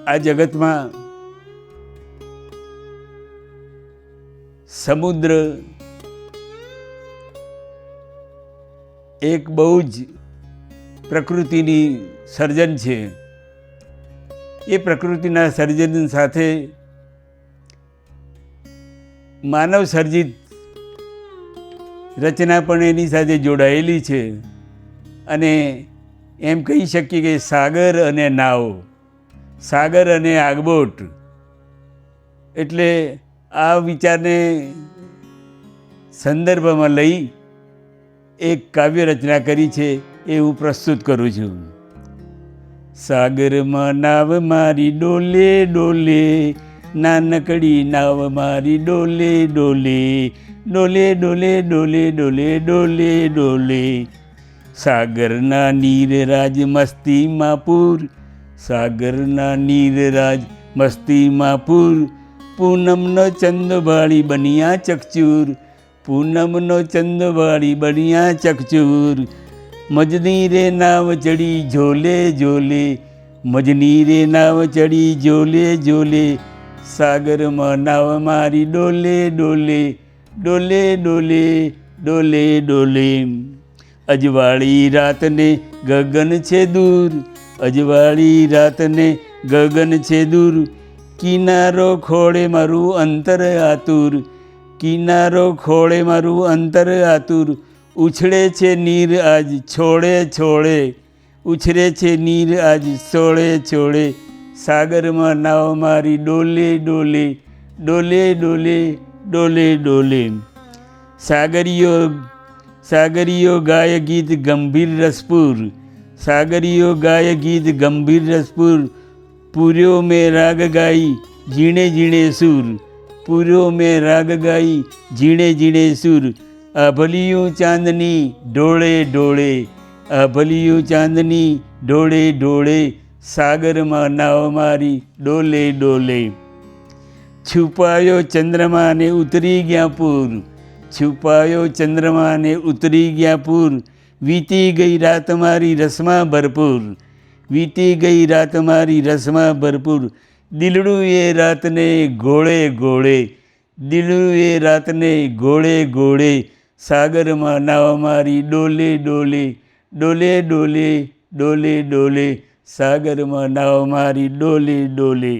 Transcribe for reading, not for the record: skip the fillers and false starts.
આ જગતમાં સમુદ્ર એક બહુ જ પ્રકૃતિની સર્જન છે. એ પ્રકૃતિના સર્જન સાથે માનવ સર્જિત રચના પણ એની સાથે જોડાયેલી છે. અને એમ કહી શકીએ કે સાગર અને નાવ, સાગર અને આગબોટ, એટલે આ વિચારને સંદર્ભમાં લઈ એક કાવ્ય રચના કરી છે, એ હું પ્રસ્તુત કરું છું. સાગરમાં નાવ મારી ડોલે ડોલે, નાનકડી નાવ મારી ડોલે ડોલે, ડોલે ડોલે ડોલે ડોલે ડોલે ડોલે. સાગરના નીરરાજ મસ્તીમાં પૂર, સાગરના નીરરાજ મસ્તીમાં પૂર. પૂનમનો ચંદવાળી બનિયા ચકચૂર, પૂનમનો ચંદવાળી બનિયા ચકચૂર. મજની રે નાવ ચડી ઝોલે ઝોલે, મજની રે નાવ ચડી ઝોલે ઝોલે. સાગરમાં નાવ મારી ડોલે ડોલે, ડોલે ડોલે ડોલે ડોલે. અજવાળી રાતને ગગન છે દૂર, અજવાળી રાતને ગગન છે દૂર. કિનારો ખોળે મારું અંતર આતુર, કિનારો ખોળે મારું અંતર આતુર. ઉછળે છે નીર આજ છોડે છોડે, ઉછળે છે નીર આજ છોડે છોડે. સાગરમાં નાવ મારી ડોલે ડોલે, ડોલે ડોલે ડોલે ડોલે. સાગરીયો ગાય ગીત ગંભીર રસપુર, સાગરીયો ગાય ગીત ગંભીર રસપુર. પૂર્યો મેં રાગ ગાઈ ઝીણે ઝીણે સુર, પૂર્યો મેં રાગ ગાઈ ઝીણે ઝીણે સુર. આભલિયું ચાંદની ઢોળે ઢોળે, આભલિયું ચાંદની ઢોળે ઢોળે. સાગરમાં નાવ મારી ડોલે ડોલે. છુપાયો ચંદ્રમાને ઉતરી ગયા પૂર, છુપાયો ચંદ્રમાને ઉતરી ગયા પૂર. વીતી ગઈ રાત મારી રસમાં ભરપૂર, વીતી ગઈ રાત મારી રસમાં ભરપૂર. દિલડું એ રાતને ઘોળે ઘોળે, દિલડું એ રાતને ઘોળે ઘોળે. સાગરમાં નાવ મારી ડોલે ડોલે, ડોલે ડોલે ડોલે ડોલે. સાગરમાં નાવ મારી ડોલે ડોલે.